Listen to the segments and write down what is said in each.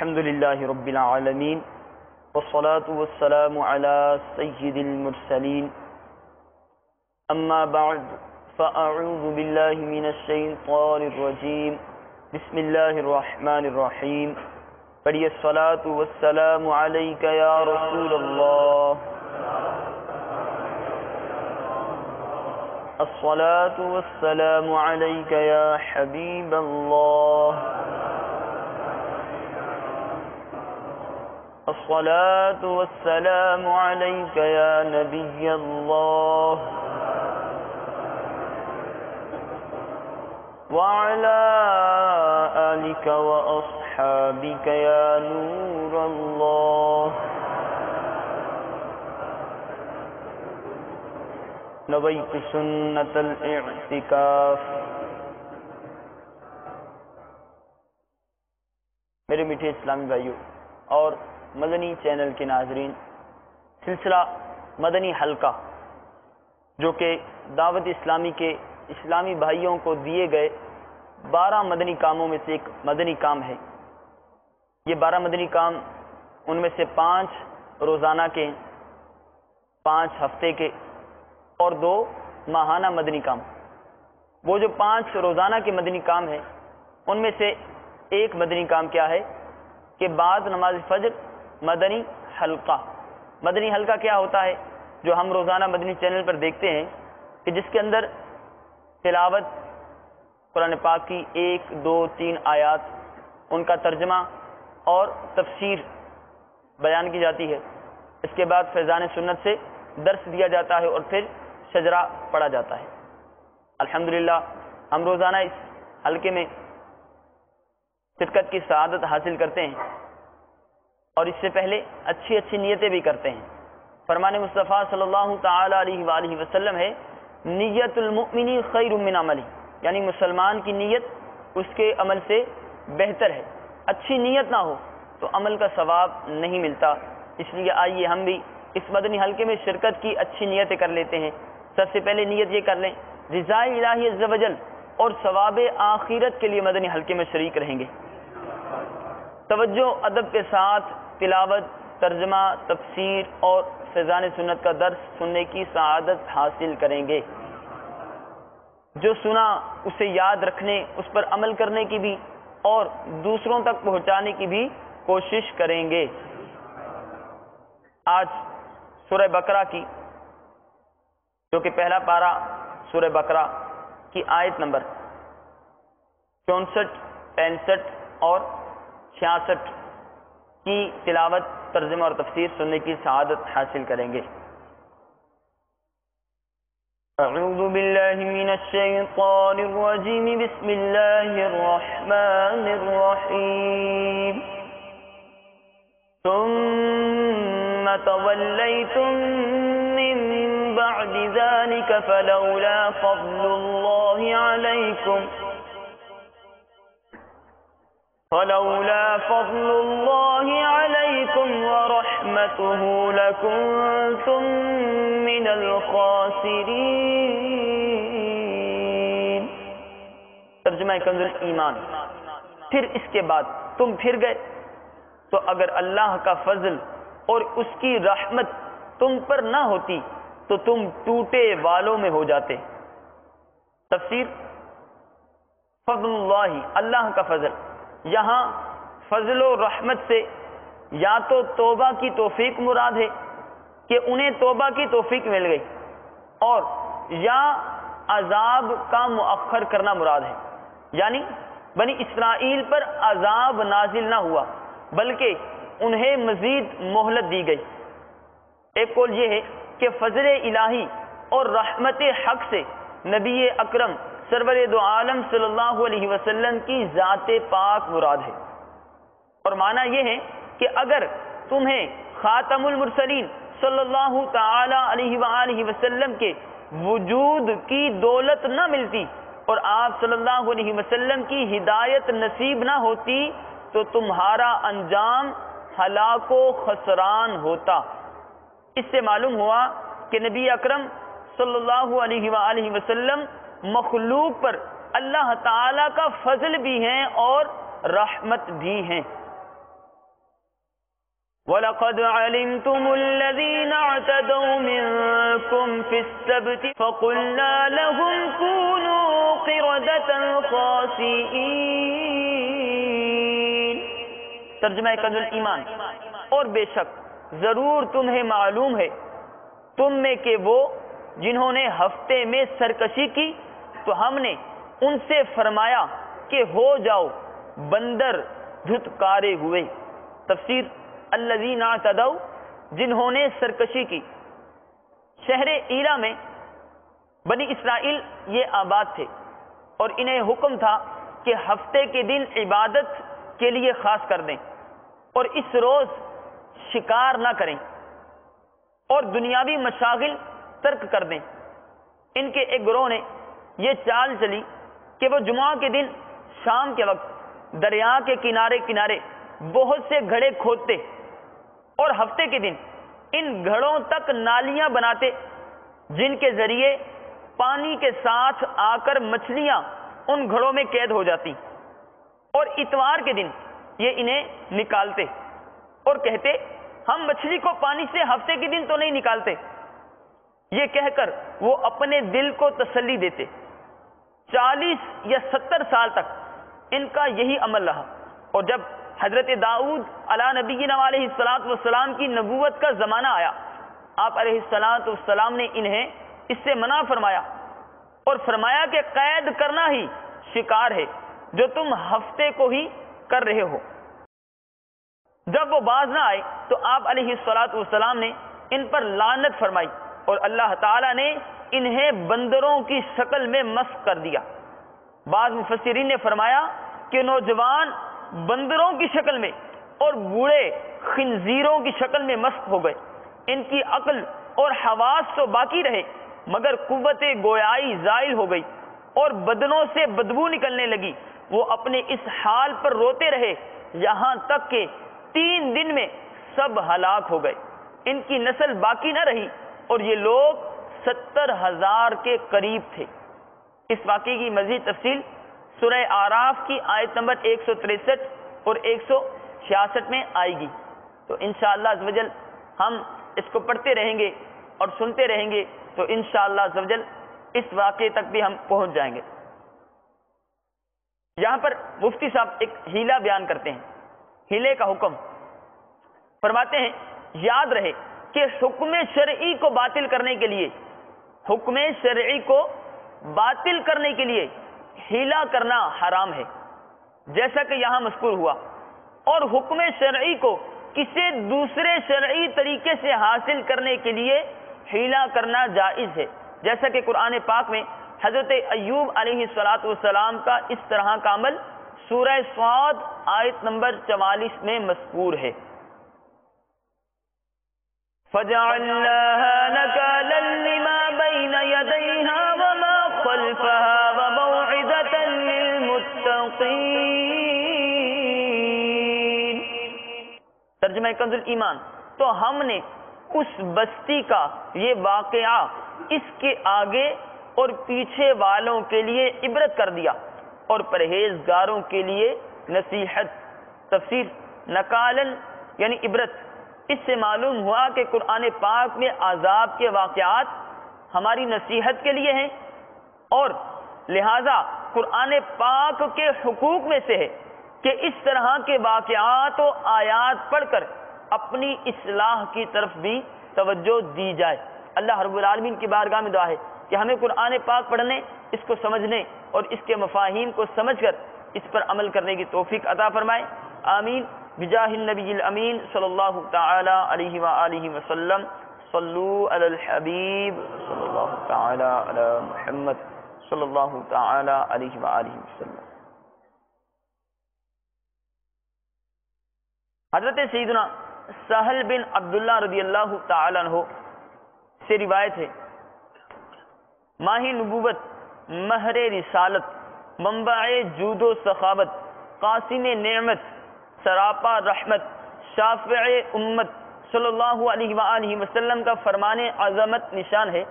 الحمد للہ رب العالمین والصلاة والسلام على سید المرسلین اما بعد فاعوذ باللہ من الشیطان الرجیم بسم اللہ الرحمن الرحیم پڑھیے الصلاة والسلام علیک یا رسول اللہ الصلاة والسلام علیک یا حبیب اللہ الصلاة والسلام عليك يا نبي الله وعلى آلك وأصحابك يا نور الله نويت سنة الاعتكاف. میرے میٹھے اسلامی بھائیوں اور مدنی چینل کے ناظرین، سلسلہ مدنی حلقہ جو کہ دعوت اسلامی کے اسلامی بھائیوں کو دیے گئے 12 مدنی کاموں میں سے ایک مدنی کام ہے. یہ 12 مدنی کام، ان میں سے 5 روزانہ کے، 5 ہفتے کے اور 2 ماہانہ مدنی کام. وہ جو 5 روزانہ کے مدنی کام ہیں ان میں سے ایک مدنی کام کیا ہے کہ بعد نماز فجر مدنی حلقہ. مدنی حلقہ کیا ہوتا ہے؟ جو ہم روزانہ مدنی چینل پر دیکھتے ہیں کہ جس کے اندر تلاوت قرآن پاک کی 1 2 3 آیات، ان کا ترجمہ اور تفسیر بیان کی جاتی ہے. اس کے بعد فیضان سنت سے درس دیا جاتا ہے اور پھر شجرہ پڑھا جاتا ہے. الحمدللہ ہم روزانہ اس حلقے میں شرکت کی سعادت حاصل کرتے ہیں اور اس سے پہلے اچھی اچھی نیتیں بھی کرتے ہیں. فرمان مصطفیٰ صلی اللہ تعالی علیہ وآلہ وسلم ہے، نیت المؤمن خیر من عملی، یعنی مسلمان کی نیت اس کے عمل سے بہتر ہے. اچھی نیت نہ ہو تو عمل کا ثواب نہیں ملتا. اس لیے آئیے ہم بھی اس مدنی حلقے میں شرکت کی اچھی نیتیں کر لیتے ہیں. سب سے پہلے نیت یہ کر لیں رضا الہی عز و جل اور ثواب آخرت کے لیے مدنی حلقے میں شریک رہیں گے. توجہ ادب کے ساتھ تلاوت، ترجمہ، تفسیر اور فیضان سنت کا درس سننے کی سعادت حاصل کریں گے. جو سنا اسے یاد رکھنے، اس پر عمل کرنے کی بھی اور دوسروں تک پہنچانے کی بھی کوشش کریں گے. آج سورہ بقرہ کی، جو کہ پہلا پارہ سورہ بقرہ کی آیت نمبر 64، 65 اور 66 کی تلاوت، ترجمہ اور تفسیر سننے کی سعادت حاصل کریں گے. اعوذ باللہ من الشیطان الرجیم بسم اللہ الرحمن الرحیم ثم تولیتم من بعد ذلك فلولا فضل اللہ علیکم ورحمته لکنتم من الخاسرین. ترجمہ کنز ایمان. پھر اس کے بعد تم پھر گئے تو اگر اللہ کا فضل اور اس کی رحمت تم پر نہ ہوتی تو تم ٹوٹے والوں میں ہو جاتے. تفسیر فضل اللہ، اللہ کا فضل. یہاں فضل و رحمت سے یا تو توبہ کی توفیق مراد ہے کہ انہیں توبہ کی توفیق مل گئی، اور یا عذاب کا مؤخر کرنا مراد ہے، یعنی بنی اسرائیل پر عذاب نازل نہ ہوا بلکہ انہیں مزید مہلت دی گئی. ایک قول یہ ہے کہ فضل الہی اور رحمت حق سے نبی اکرم سرور دو عالم صلی اللہ علیہ وسلم کی ذات پاک مراد ہے. اور معنی یہ ہے کہ اگر تمہیں خاتم المرسلین صلی اللہ تعالی علیہ وآلہ وسلم کے وجود کی دولت نہ ملتی اور آپ صلی اللہ علیہ وسلم کی ہدایت نصیب نہ ہوتی تو تمہارا انجام ہلاک و خسران ہوتا. اس سے معلوم ہوا کہ نبی اکرم صلی اللہ علیہ وآلہ وسلم مخلوق پر اللہ تعالی کا فضل بھی ہیں اور رحمت بھی ہیں. وَلَقَدْ عَلِمْتُمُ الَّذِينَ اعْتَدَوْا مِنكُمْ فِي السَّبْتِ فَقُلْنَا لَهُمْ كُونُوا قِرَدَةً خَاسِئِينَ۔ ترجمہ کنز الایمان، اور بے شک ضرور تمہیں معلوم ہے تم میں کہ وہ جنہوں نے ہفتے میں سرکشی کی تو ہم نے ان سے فرمایا کہ ہو جاؤ بندر دھتکارے ہوئے۔ تفسیر الذین اعتدوا، جنہوں نے سرکشی کی۔ شہر ایلا میں بنی اسرائیل یہ آباد تھے اور انہیں حکم تھا کہ ہفتے کے دن عبادت کے لیے خاص کر دیں اور اس روز شکار نہ کریں اور دنیاوی مشاغل ترک کر دیں۔ ان کے ایک گروہ نے یہ چال چلی کہ وہ جمعہ کے دن شام کے وقت دریا کے کنارے کنارے بہت سے گھڑے کھودتے اور ہفتے کے دن ان گھڑوں تک نالیاں بناتے جن کے ذریعے پانی کے ساتھ آ کر مچھلیاں ان گھڑوں میں قید ہو جاتی، اور اتوار کے دن یہ انہیں نکالتے اور کہتے ہم مچھلی کو پانی سے ہفتے کے دن تو نہیں نکالتے۔ یہ کہہ کر وہ اپنے دل کو تسلی دیتے۔ 40 یا 70 سال تک ان کا یہی عمل رہا، اور جب حضرت داؤد علیہ نبینا علیہ السلام کی نبوت کا زمانہ آیا، آپ علیہ السلام نے انہیں اس سے منع فرمایا اور فرمایا کہ قید کرنا ہی شکار ہے جو تم ہفتے کو ہی کر رہے ہو۔ جب وہ باز نہ آئے تو آپ علیہ السلام نے ان پر لعنت فرمائی اور اللہ تعالیٰ نے انہیں بندروں کی شکل میں مسخ کر دیا۔ بعض مفسرین نے فرمایا کہ نوجوان بندروں کی شکل میں اور بوڑھے خنزیروں کی شکل میں مسخ ہو گئے۔ ان کی عقل اور حواس تو باقی رہے مگر قوت گویائی زائل ہو گئی اور بدنوں سے بدبو نکلنے لگی۔ وہ اپنے اس حال پر روتے رہے یہاں تک کہ 3 دن میں سب ہلاک ہو گئے۔ ان کی نسل باقی نہ رہی اور یہ لوگ 70,000 کے قریب تھے۔ اس واقعے کی مزید تفصیل سورہ اعراف کی آیت نمبر 163 اور 166 میں آئے گی، تو انشاءاللہ عزوجل ہم اس کو پڑھتے رہیں گے اور سنتے رہیں گے تو انشاءاللہ عزوجل اس واقعے تک بھی ہم پہنچ جائیں گے۔ یہاں پر مفتی صاحب ایک ہیلا بیان کرتے ہیں، ہیلے کا حکم فرماتے ہیں یاد رہے کہ حکم شرعی کو باطل کرنے کے لیے ہیلا کرنا حرام ہے، جیسا کہ یہاں مذکور ہوا، اور حکم شرعی کو کسی دوسرے شرعی طریقے سے حاصل کرنے کے لیے ہیلا کرنا جائز ہے، جیسا کہ قرآن پاک میں حضرت ایوب علیہ السلام کا اس طرح کا عمل سورہ صاد آیت نمبر 44 میں مذکور ہے۔ فَجَعَلْنَاهَا نَكَالًا لِمَا بَيْنَ يَدَيْهَا وَمَا خَلْفَهَا وَمَوْعِظَةً لِلْمُتَّقِينَ۔ ترجمہ کنز الایمان، تو ہم نے اس بستی کا یہ واقعہ اس کے آگے اور پیچھے والوں کے لیے عبرت کر دیا اور پرہیزگاروں کے لیے نصیحت۔ تفسیر نکالن یعنی عبرت۔ اس سے معلوم ہوا کہ قرآن پاک میں عذاب کے واقعات ہماری نصیحت کے لیے ہیں، اور لہذا قرآن پاک کے حقوق میں سے ہے کہ اس طرح کے واقعات و آیات پڑھ کر اپنی اصلاح کی طرف بھی توجہ دی جائے۔ اللہ رب العالمین کی بارگاہ میں دعا ہے کہ ہمیں قرآن پاک پڑھنے، اس کو سمجھنے اور اس کے مفاہیم کو سمجھ کر اس پر عمل کرنے کی توفیق عطا فرمائے، آمین بجاہ النبی الامین صلی اللہ تعالی علیہ وآلہ وسلم۔ صلو علی الحبیب صلی اللہ تعالی علی محمد صلی اللہ تعالی علیہ وآلہ وسلم۔ حضرت سیدنا سہل بن عبداللہ رضی اللہ تعالی عنہ سے روایت ہے، ماہ نبوت، مہر رسالت، منبع جود و سخاوت، قاسم نعمت، سراپا رحمت، شافع امت صلی اللہ علیہ وآلہ وسلم کا فرمان عظمت نشان ہے۔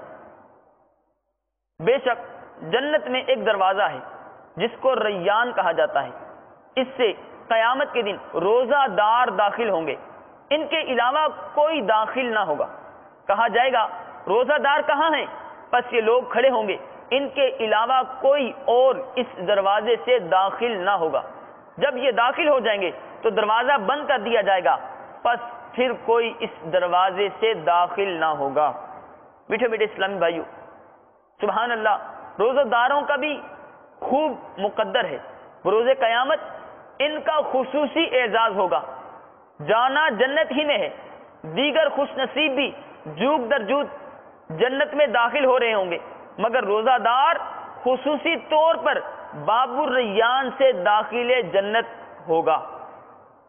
بے شک جنت میں ایک دروازہ ہے جس کو ریان کہا جاتا ہے، اس سے قیامت کے دن روزہ دار داخل ہوں گے، ان کے علاوہ کوئی داخل نہ ہوگا۔ کہا جائے گا روزہ دار کہاں ہیں؟ پس یہ لوگ کھڑے ہوں گے، ان کے علاوہ کوئی اور اس دروازے سے داخل نہ ہوگا۔ جب یہ داخل ہو جائیں گے تو دروازہ بند کر دیا جائے گا، پس پھر کوئی اس دروازے سے داخل نہ ہوگا۔ میٹھے میٹھے اسلامی بھائیو، سبحان اللہ، روزہ داروں کا بھی خوب مقدر ہے۔ بروز قیامت ان کا خصوصی اعزاز ہوگا۔ جانا جنت ہی میں ہے، دیگر خوش نصیب بھی جوگ در جوگ جنت میں داخل ہو رہے ہوں گے، مگر روزہ دار خصوصی طور پر باب الریان سے داخل جنت ہوگا۔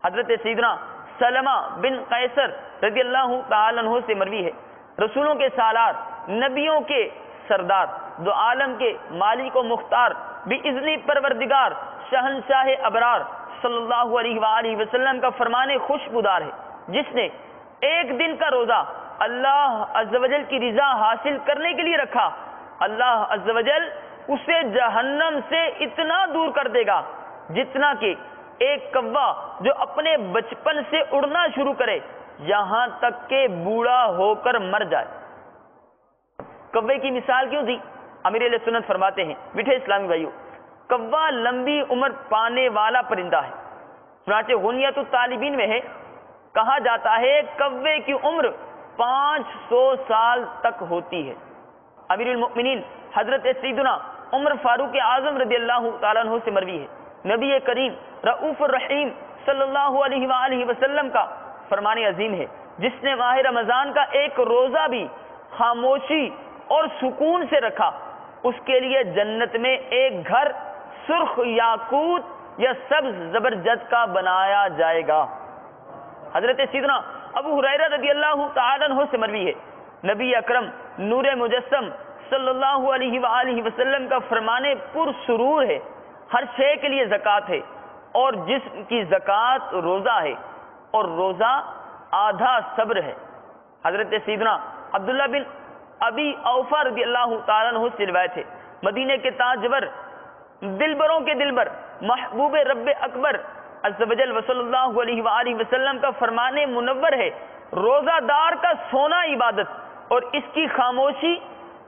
حضرت سیدنا سلمہ بن قیصر رضی اللہ تعالی عنہ سے مروی ہے، رسولوں کے سالار، نبیوں کے سردار، دو عالم کے مالک و مختار، باذن پروردگار، شہنشاہ ابرار صلی اللہ علیہ وآلہ وسلم کا فرمان خوشبودار ہے، جس نے ایک دن کا روزہ اللہ عز و جل کی رضا حاصل کرنے کے لیے رکھا، اللہ عز و جل اسے جہنم سے اتنا دور کر دے گا جتنا کہ ایک کوا جو اپنے بچپن سے اڑنا شروع کرے یہاں تک کہ بوڑھا ہو کر مر جائے۔ کوے کی مثال کیوں دی؟ امیر اہل سنت فرماتے ہیں، میٹھے اسلامی بھائیو، کوا لمبی عمر پانے والا پرندہ ہے۔ چنانچہ غنیت الطالبین میں ہے، کہا جاتا ہے کوے کی عمر 500 سال تک ہوتی ہے۔ امیر المؤمنین حضرت سیدنا عمر فاروق اعظم رضی اللہ تعالیٰ عنہ سے مروی ہے، نبی کریم رؤوف الرحیم صلی اللہ علیہ وآلہ وسلم کا فرمان عظیم ہے، جس نے ماہ رمضان کا ایک روزہ بھی خاموشی اور سکون سے رکھا، اس کے لیے جنت میں ایک گھر سرخ یاقوت یا سبز زبرجد کا بنایا جائے گا۔ حضرت سیدنا ابو ہریرہ رضی اللہ تعالیٰ عنہ سے مروی ہے، نبی اکرم نور مجسم صلی اللہ علیہ وآلہ وسلم کا فرمان پر سرور ہے، ہر شے کے لیے زکوٰۃ ہے، اور جسم کی زکوٰۃ روزہ ہے، اور روزہ آدھا صبر ہے۔ حضرت سیدنا عبداللہ بن ابی اوفا رضی اللہ تعالیٰ عنہ سے روایت ہے، مدینے کے تاجور، دلبروں کے دلبر، محبوب رب اکبر عز و جل صلی اللہ علیہ وآلہ وسلم کا فرمان منور ہے، روزہ دار کا سونا عبادت اور اس کی خاموشی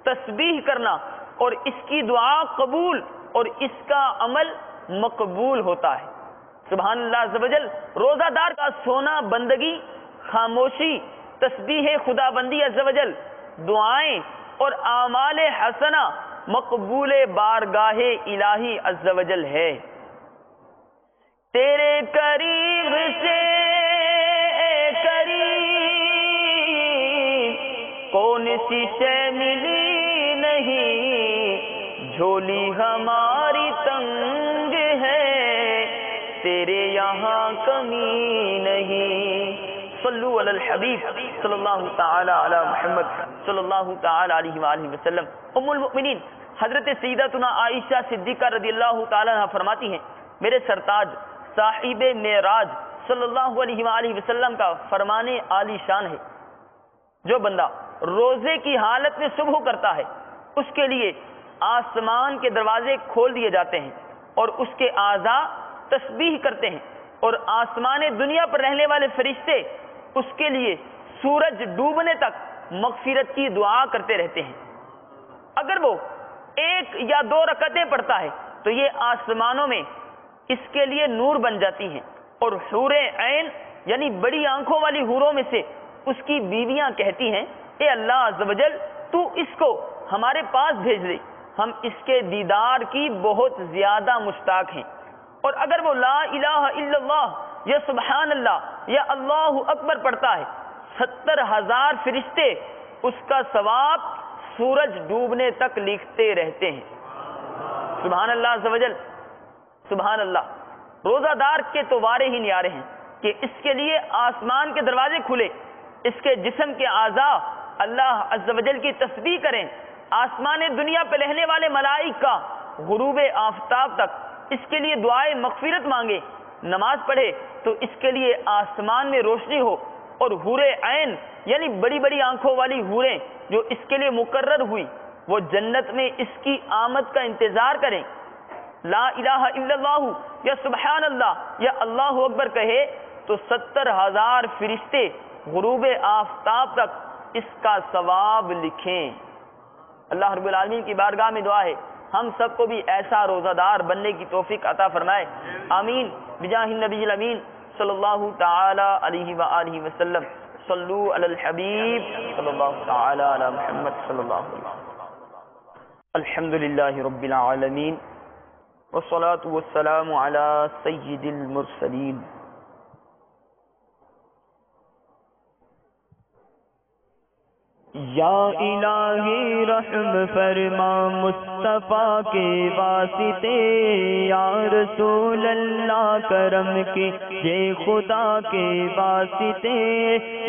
تسبیح کرنا اور اس کی دعا قبول اور اس کا عمل مقبول ہوتا ہے۔ سبحان اللہ عز و جل، روزہ دار کا سونا بندگی، خاموشی، تسبیح خدا بندی عز و جل، دعائیں اور اعمال حسنہ مقبول بارگاہ الہی عز و جل ہے۔ تیرے قریب سے اے قریب کون سی شے ملی نہیں، جھولی ہماری تنگ ہے، تیرے یہاں کمی نہیں۔ صلو علی الحبیب صلی اللہ تعالی علی محمد صلی اللہ تعالی علیہ وآلہ وسلم۔ ام المؤمنین حضرت سیدتنا عائشہ صدیقہ رضی اللہ تعالی عنہ فرماتی ہیں، میرے سرتاج صاحب معراج صلی اللہ علیہ وآلہ وسلم کا فرمان عالی شان ہے، جو بندہ روزے کی حالت میں صبح کرتا ہے اس کے لیے آسمان کے دروازے کھول دیے جاتے ہیں اور اس کے اعضاء تسبیح کرتے ہیں، اور آسمان دنیا پر رہنے والے فرشتے اس کے لیے سورج ڈوبنے تک مغفرت کی دعا کرتے رہتے ہیں۔ اگر وہ 1 یا 2 رکعتیں پڑھتا ہے تو یہ آسمانوں میں اس کے لیے نور بن جاتی ہیں، اور حور عین یعنی بڑی آنکھوں والی حوروں میں سے اس کی بیویاں کہتی ہیں، اے اللہ عز و جل تو اس کو ہمارے پاس بھیج دے، ہم اس کے دیدار کی بہت زیادہ مشتاق ہیں۔ اور اگر وہ لا الہ الا اللہ یا سبحان اللہ یا اللہ اکبر پڑھتا ہے، 70,000 فرشتے اس کا ثواب سورج ڈوبنے تک لکھتے رہتے ہیں۔ سبحان اللہ عز و جل، سبحان اللہ۔ روزہ دار کے تو وارے ہی نیارے ہیں کہ اس کے لیے آسمان کے دروازے کھلے، اس کے جسم کے اعضاء اللہ عز و جل کی تسبیح کریں، آسمان دنیا پہ رہنے والے ملائکہ غروب آفتاب تک اس کے لیے دعائے مغفرت مانگے، نماز پڑھے تو اس کے لیے آسمان میں روشنی ہو، اور حور عین یعنی بڑی بڑی آنکھوں والی حوریں جو اس کے لیے مقرر ہوئی وہ جنت میں اس کی آمد کا انتظار کریں، لا الہ الا اللہ یا سبحان اللہ یا اللہ اکبر کہے تو 70,000 فرشتے غروب آفتاب تک اس کا ثواب لکھیں۔ اللہ رب العالمین کی بارگاہ میں دعا ہے ہم سب کو بھی ایسا روزہ دار بننے کی توفیق عطا فرمائے، آمین بجاہ النبی الامین صلی اللہ تعالی علیہ وآلہ وسلم۔ صلو علی الحبیب صلی اللہ تعالی علی محمد صلی اللہ علیہ وسلم۔ الحمد للہ رب العالمین والصلاة والسلام علی سید المرسلین۔ یا الہی رحم فرما مصطفیٰ کے واسطے، یا رسول اللہ کرم کے یہ خدا کے واسطے،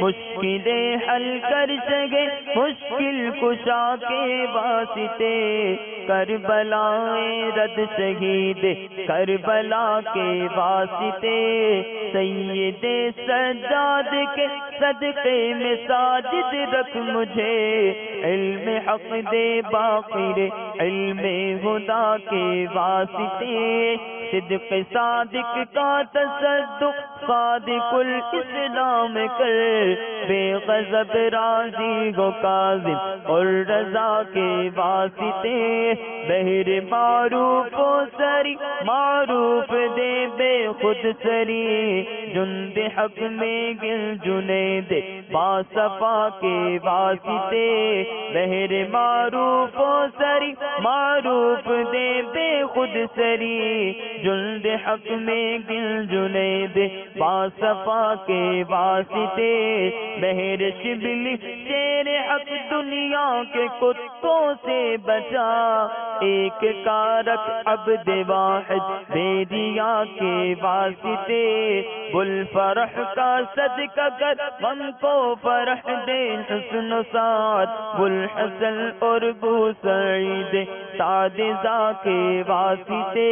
مشکلیں حل کر سکے مشکل کشا کے واسطے، کربلائیں رد شہید کربلا کے واسطے، سید سجاد کے صدقے میں ساجد رکھ مجھے، علم حق دے باقر علم خدا کے واسطے، صدق صادق کا تصدق صادق الاسلام کر، بے غضب راضی ہو کاظم اور رضا کے واسطے، بہر معروف و سری معروف دے بے خود سری، جند حق میں گل جنید باصفا کے واسطے، بہر معروف و سری معروف دے بے خود سری، جند حق میں گل جنید باصفا کے واسطے، بہر شبلی شیر حق دنیا کے کتوں سے بچا، ایک کارک عبد واحد بیدیا کے واسطے، بل فرح کا صدقہ کر غم کو فرح دے حسن و سعد، بل حسن اور بو سعید سعد زا کے واسطے،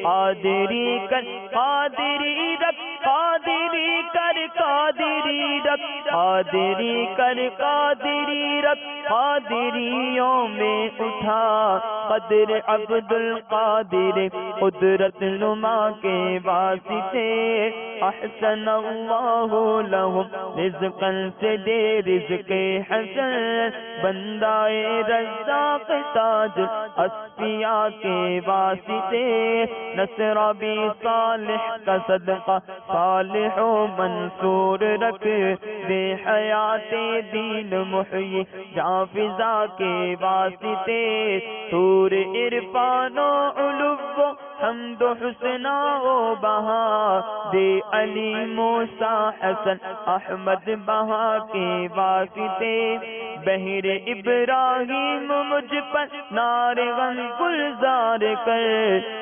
قادری کر قادری رکھ قادری کر قادری رکھ قادری کر قادری رکھ، قادریوں میں اٹھا قدر عبد القادر قدرت نما کے واسطے، احسن اللہ لہم رزقا سے دے رزق حسن، بندہ رزاق تاج اصفیاء کے واسطے، نصر بھی صالح کا صدقہ صالح و منصور رکھ، دے حیات دین محیی جافزا کے واسطے، سور عرفان و علو حمد و حسنا و بہا، دے علی موسیٰ حسن احمد بہا کے واسطے، بہر ابراہیم مجھ پر نار غم گلزار کر،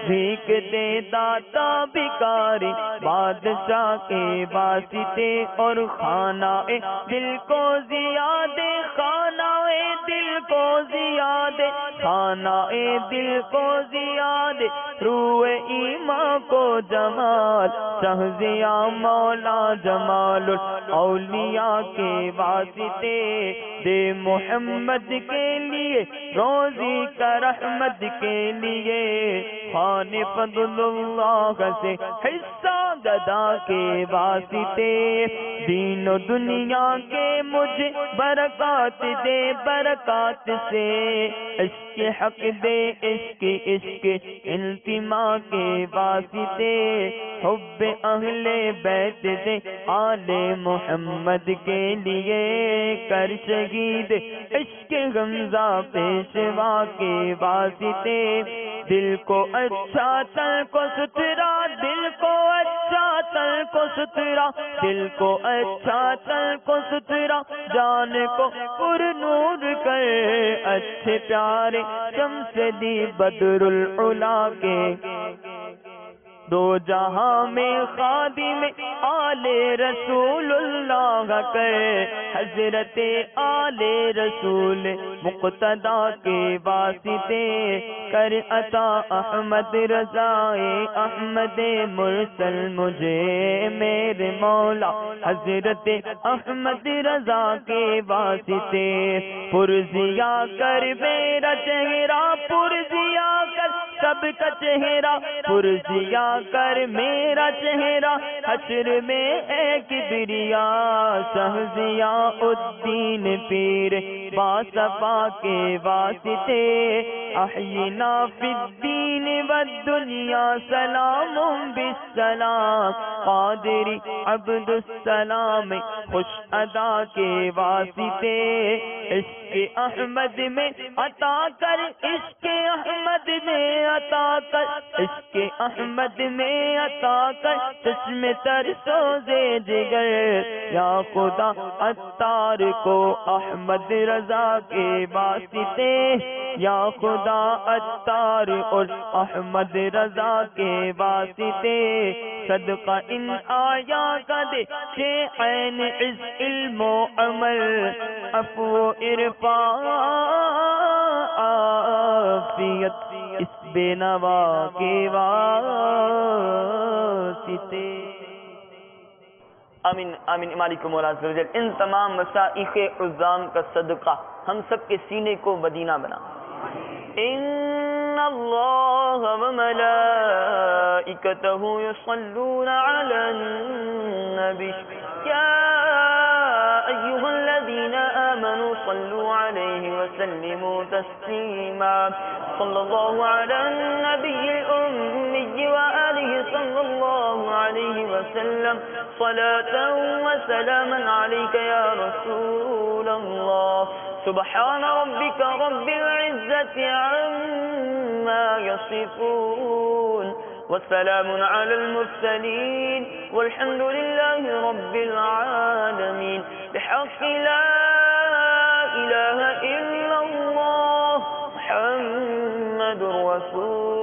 بھیک دے داتا بھکاری بادشاہ کے واسطے، اور خانہ دل کو زیادے خانہ دل کو زیادے خانہ دل کو زیادے، روح ایمان کو جمال شہزیا مولا جمال الاولیاء کے واسطے، دے محمد کے لیے روزی کا رحمت کے لیے، خان فضل اللہ سے حصہ گدا کے واسطے، دین و دنیا کے مجھے برکات دے برکات سے، عشق حق دے عشق عشق التما کے واسطے، حب اہل بیت دے آل محمد کے لیے، کر شہید عشق غمزہ پیشوا کے واسطے، دل کو اچھا تن کو ستھرا دل کو اچھا تن کو ستھرا دل کو اچھا تن کو ستھرا، جان کو پر نور کر، اچھے پیارے شمس دی بدر العلا کے، دو جہاں میں خادم آل رسول اللہ کر، حضرت آل رسول مقتدا کے واسطے، کر عطا احمد رضا احمد مرسل مجھے میرے مولا حضرت احمد رضا کے واسطے، پرزیا کر میرا چہرہ پرزیا کر سب کا چہرہ پرزیا کر میرا چہرہ حشر میں اے کبریا شہزیا الدین پیر باصفا کے واسطے احینا فی الدین والدنیا سلام بالسلام قادری عبد السلام خوش ادا کے واسطے عشق احمد میں عطا کر عشق احمد میں عطا کر عشق احمد میں عطا کر چشم تر سوزے جگر یا خدا عطار کو احمد رضا کے واسطے یا خدا عطار اور احمد رضا کے واسطے صدقہ ان آیا کا دے عین عز علم و عمل عفو و عرفان عافیت اس بے نوا کے واسطے. آمین آمین. مالک مولا عز و جل ان تمام مشائخ عظام کا صدقہ ہم سب کے سینے کو مدینہ بنا. ان اللہ و ملائکتہ یصلون علی النبی یا ایھا الذین آمنوا صلوا علیہ وسلموا تسلیما. صلی اللہ علی النبی الأمی وآلہ صلی اللہ علیہ وسلم صلاة وسلاما علیک یا رسول اللہ. سبحان ربك رب العزة عما يصفون والسلام على المرسلين والحمد لله رب العالمين. بحق لا إله إلا الله محمد رسول